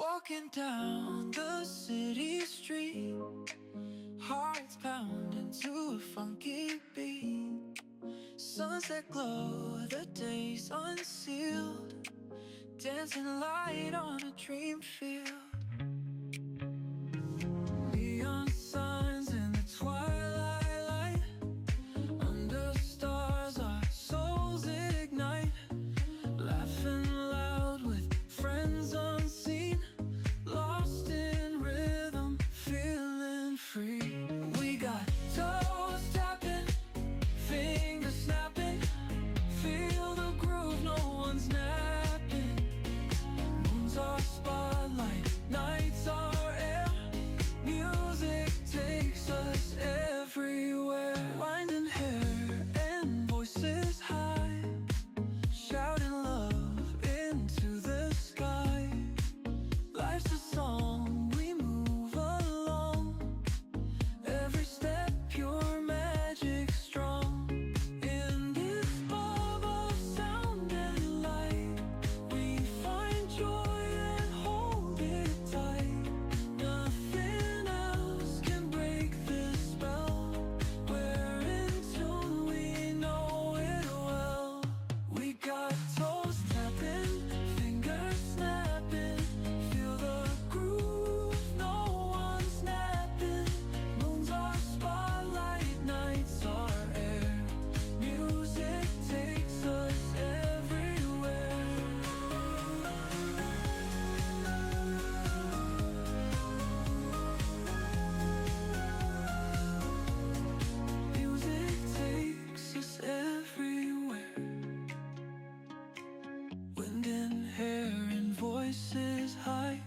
Walking down the city street, hearts pounding to a funky beat. Sunset glow, the day's unsealed, dancing light on a dream field. Neon signs in the twilight light, under stars our souls ignite, laughing loud with friends unseen, lost in rhythm, feeling free. We got toes tapping, fingers snapping, feel the groove, no one's napping. Moon's our spotlight, nights our air, music takes us everywhere. Winding hair and voices high, shouting love into the sky. Life's a song we move along, every step pure magic strong. In this bubble of sound and light, we find joy and hold it tight. Nothing else can break this spell. We're in tune, we know it well. We got toes tapping, fingers snapping, feel the groove, no one's napping. Moon's our spotlight, nights our air, music takes us everywhere. Music takes us everywhere. Wind in hair and voices high,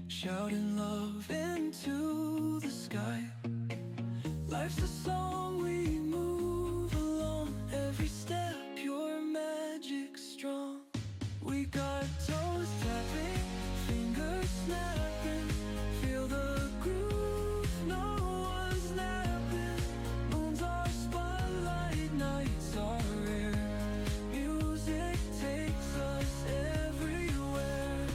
shouting love into the sky. Life's a song we move along, every step pure magic strong. We got toes tapping, fingers snapping, feel the groove, no one's napping. Moon's our spotlight, nights our air, music takes us everywhere.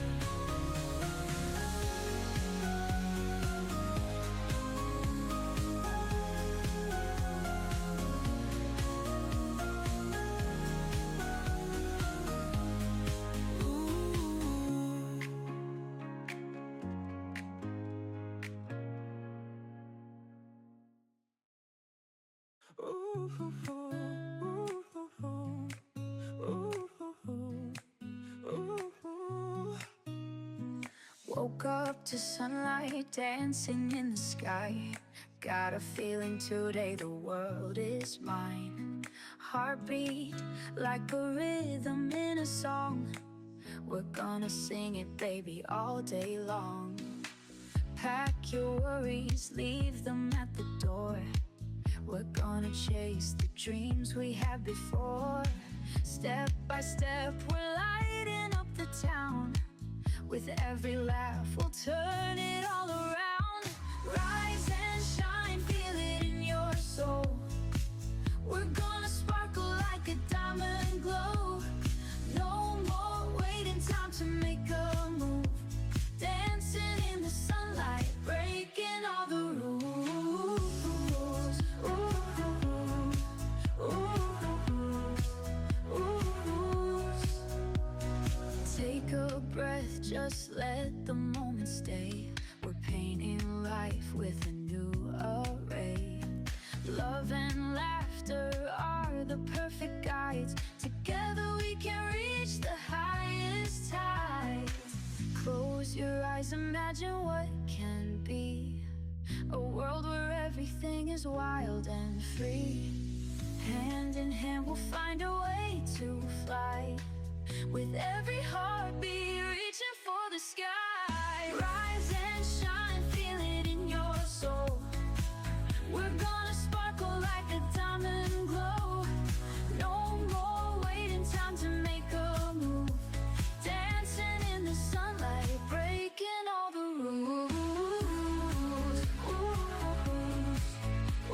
Woke up to sunlight dancing in the sky. Got a feeling today the world is mine. Heartbeat like a rhythm in a song. We're gonna sing it, baby, all day long. Pack your worries, leave them at the door. We're gonna chase the dreams we had before. Step by step, we're lighting up the town. With every laugh, we'll turn it all around. Rise and shine, feel it in your soul. We're gonna sparkle like a diamond glow. No more waiting, time to make a move. Dancing in the sunlight, breaking all the rules. Ooh, ooh, ooh. Take a breath, just let the moment stay. We're painting life with a new array. Love and laughter are the perfect guides. Together we can reach the highest heights. Close your eyes, imagine what can be. A world where everything is wild and free. Hand in hand we'll find a way to fly. With every heartbeat reaching for the sky. Rise and shine, feel it in your soul. We're gonna sparkle like a diamond glow. No more waiting, time to make a move. Dancing in the sunlight, breaking all the rules. Ooh,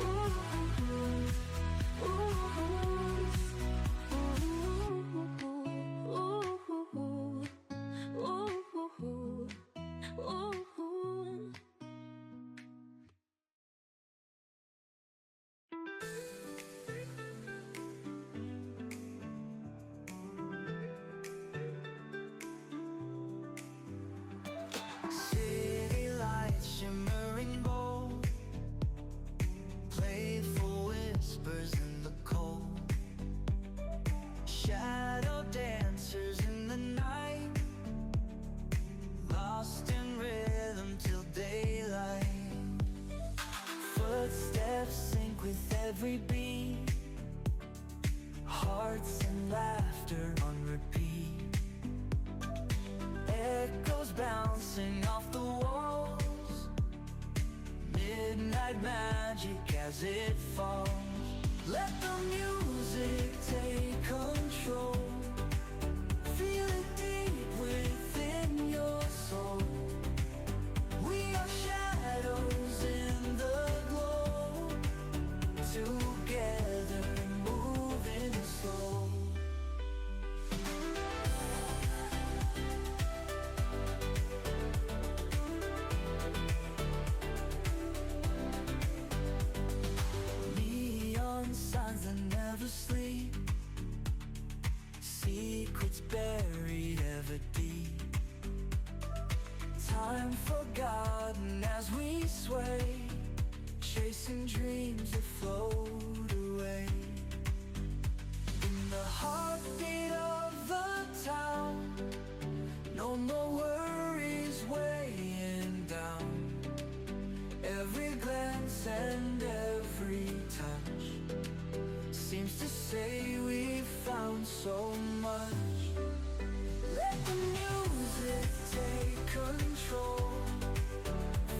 ooh, ooh, ooh, ooh, ooh. with every beat, hearts and laughter on repeat, echoes bouncing off the walls, midnight magic as it falls. Let the music take control, feel it deep within your soul. We are shadows in the glow, together moving slow. Neon signs that never sleep, secrets buried ever deep, time forgotten as we sway, chasing dreams that float away. In the heartbeat of the town, no more worries weighing down. Every glance and every touch seems to say we found so much. Let the music take control,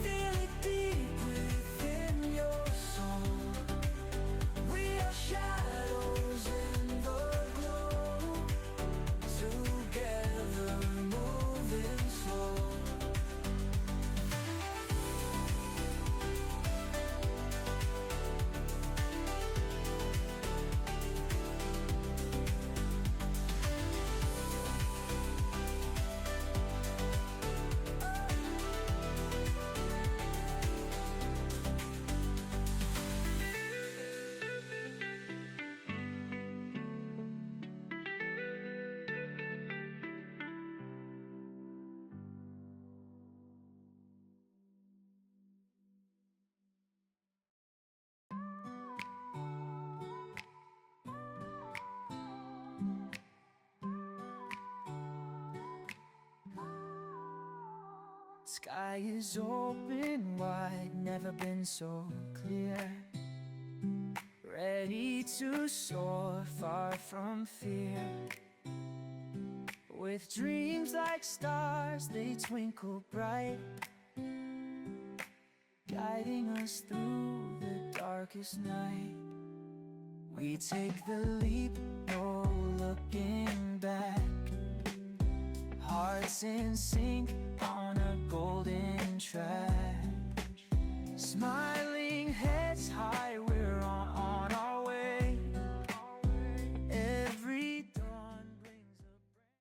feel it deep within your soul. We are shadows in the glow, together moving slow. Sky is open wide, never been so clear, ready to soar far from fear. With dreams like stars, they twinkle bright, guiding us through the darkest night. We take the leap, no looking back, hearts in sync on a golden track.